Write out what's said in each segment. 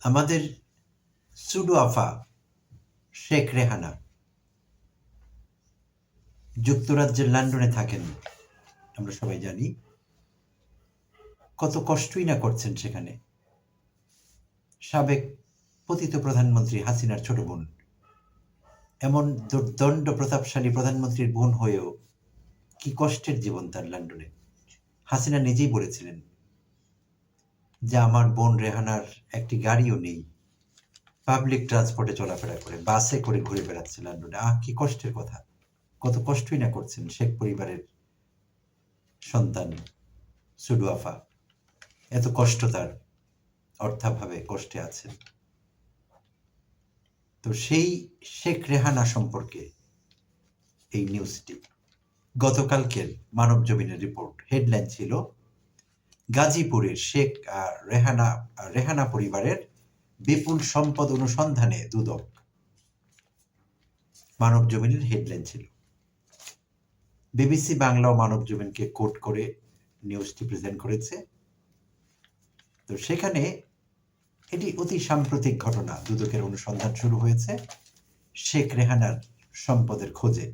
আমাদের সুডো আফা শেখ রেহানা যুক্তরাজ্যের লন্ডনে থাকেন। আমরা সবাই জানি কত কষ্টই না করছেন সেখানে। সাবেক পতিত প্রধানমন্ত্রী হাসিনার ছোট বোন, এমন দুর্দণ্ড প্রতাপশালী প্রধানমন্ত্রীর বোন হয়েও কি কষ্টের জীবন তার লন্ডনে। হাসিনা নিজেই বলেছিলেন যে আমার বোন রেহানার একটি গাড়িও নেই, পাবলিক ট্রান্সপোর্টে চলাফেরা করে, বাসে করে ঘুরে বেড়াচ্ছে লন্ডনে। কি কষ্টের কথা! কত কষ্টই না করছেন শেখ পরিবারের সন্তান সুডু আফা। এত কষ্ট তার, অর্থাভাবে কষ্টে আছেন। তো সেই শেখ রেহানা সম্পর্কে এই নিউজটি গতকালকের মানব জমিনের রিপোর্ট। হেডলাইন ছিল গাজীপুরের শেখ রেহানা পরিবারের বিপুল সম্পদ অনুসন্ধানে দুদক। মানব জমিনের হেডলাইন ছিল। বিবিসি বাংলা ও মানব জমিনকে কোট করে নিউজটি প্রেজেন্ট করেছে। তো সেখানে এটি অতি সাম্প্রতিক ঘটনা। দুদকের অনুসন্ধান শুরু হয়েছে শেখ রেহানার সম্পদের খোঁজে,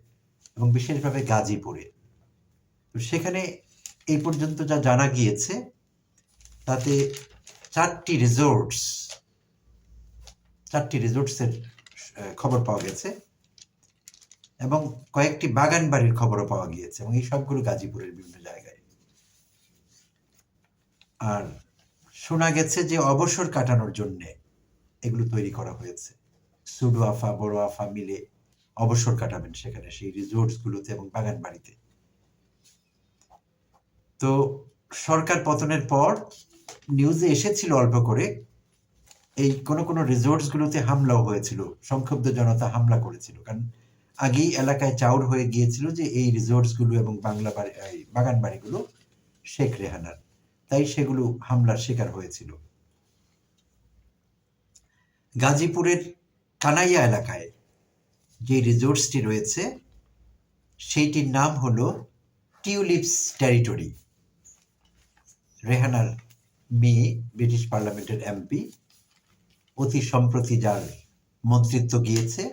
এবং বিশেষভাবে গাজীপুরে। তো সেখানে এই পর্যন্ত যা জানা গিয়েছে তাতে 4টি রিসোর্টসের খবর পাওয়া গেছে, এবং কয়েকটি বাগান বাড়ির খবরও পাওয়া গিয়েছে, এবং এই সবগুলো গাজীপুরের বিভিন্ন জায়গায়। আর শোনা গেছে যে অবসর কাটানোর জন্য এগুলো তৈরি করা হয়েছে। সুডু আফা, বড় আফা মিলে অবসর কাটাবেন সেখানে, সেই রিসোর্টসগুলোতে এবং বাগান বাড়িতে। তো সরকার পতনের পর নিউজে এসেছিল অল্প করে, এই কোনো রিসোর্টসগুলোতে হামলাও হয়েছিল, সংক্ষুব্ধ জনতা হামলা করেছিল। কারণ আগেই এলাকায় চাউর হয়ে গিয়েছিল যে এই রিসোর্টসগুলো এবং বাগান বাড়িগুলো শেখ রেহানার, তাই সেগুলো হামলার শিকার হয়েছিল। গাজীপুরের কানাইয়া এলাকায় যে রিসোর্টসটি রয়েছে সেইটির নাম হলো টিউলিপস টেরিটরি। রেহানার মেয়ে ব্রিটিশ পার্লামেন্টের এমপি, অতি সম্প্রতি যার মন্ত্রিত্ব গিয়েছে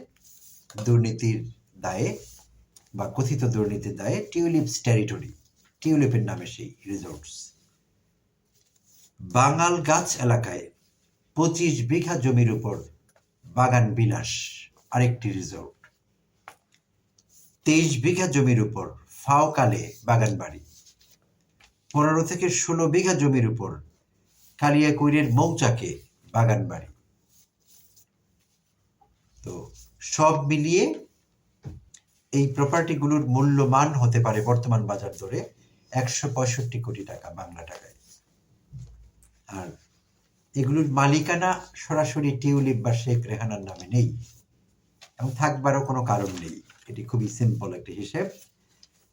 দুর্নীতির দায়ে বা কথিত দুর্নীতির দায়ে, টিউলিপস টেরিটরি, টিউলিপের নামে সেই রিসোর্টস। বাঙাল গাছ এলাকায় 25 বিঘা জমির উপর বাগান বিলাস আরেকটি রিসোর্ট। 23 বিঘা জমির উপর ফাওকালে বাগান বাড়ি। 15 থেকে 16 বিঘা জমির উপর কালিয়াকৈরের মৌচাকে বাগান বাড়ি। তো সব মিলিয়ে এই প্রপার্টিগুলোর মূল্যমান হতে পারে বর্তমান বাজার দরে 165 কোটি টাকা, বাংলা টাকায়। আর এগুলোর মালিকানা সরাসরি টিউলিপ বা শেখ রেহানার নামে নেই, এবং থাকবারও কোনো কারণ নেই। এটি খুবই সিম্পল একটি হিসেব।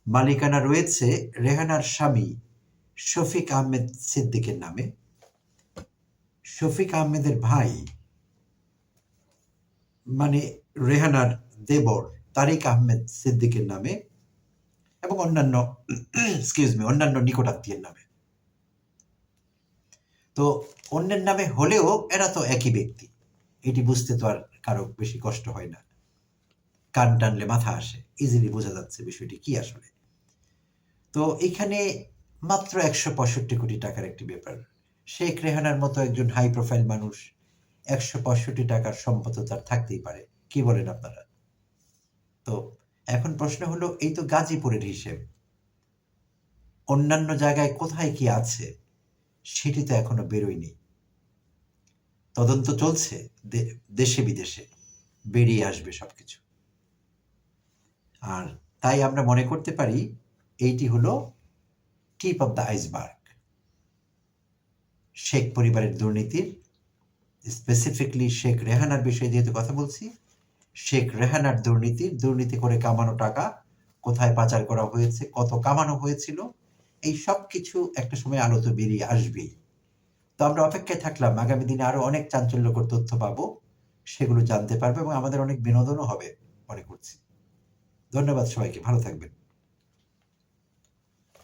মালিকানা রয়েছে রেহানার স্বামী শফিক আহমেদ সিদ্দিকের নামে, শফিক আহমেদের ভাই মানে রেহানার দেবর তারিক আহমেদ সিদ্দিকের নামে, এবং অন্যান্য নিকটাত্মীয়ের নামে। তো অন্যের নামে হলেও এরা তো একই ব্যক্তি, এটি বুঝতে তো আর কারো বেশি কষ্ট হয় না, কান টানলে মাথা আসে, ইজিলি বোঝা যাচ্ছে বিষয়টি কি আসলে। তো এখানে মাত্র 165 কোটি টাকার একটি ব্যাপার। শেখ রেহানার মতো একজন হাই প্রোফাইল মানুষ, 165 টাকার সম্পদ তার থাকতেই পারে, কি বলেন আপনারা? তো এখন প্রশ্ন হলো, এই তো গাজীপুরের হিসেব, অন্যান্য জায়গায় কোথায় কি আছে সেটি তো এখনো বেরোয়নি। তদন্ত চলছে, দেশে বিদেশে বেরিয়ে আসবে সবকিছু। আর তাই আমরা মনে করতে পারি এইটি হলো tip of the iceberg. Sheikh পরিবারের দুর্নীতির, স্পেসিফিকলি শেখ রেহানার বিষয়ে যেহেতু কথা বলছি, শেখ রেহানার দুর্নীতি করে কামানো টাকা কোথায় পাচার করা হয়েছে, কত কামানো হয়েছিল, এই সব কিছু একটা সময় আলোতে বেরিয়ে আসবেই। তো আমরা অপেক্ষায় থাকলাম, আগামী দিনে আরো অনেক চাঞ্চল্যকর তথ্য পাবো, সেগুলো জানতে পারবো, এবং আমাদের অনেক বিনোদনও হবে মনে করছি। ধন্যবাদ সবাইকে, ভালো থাকবেন।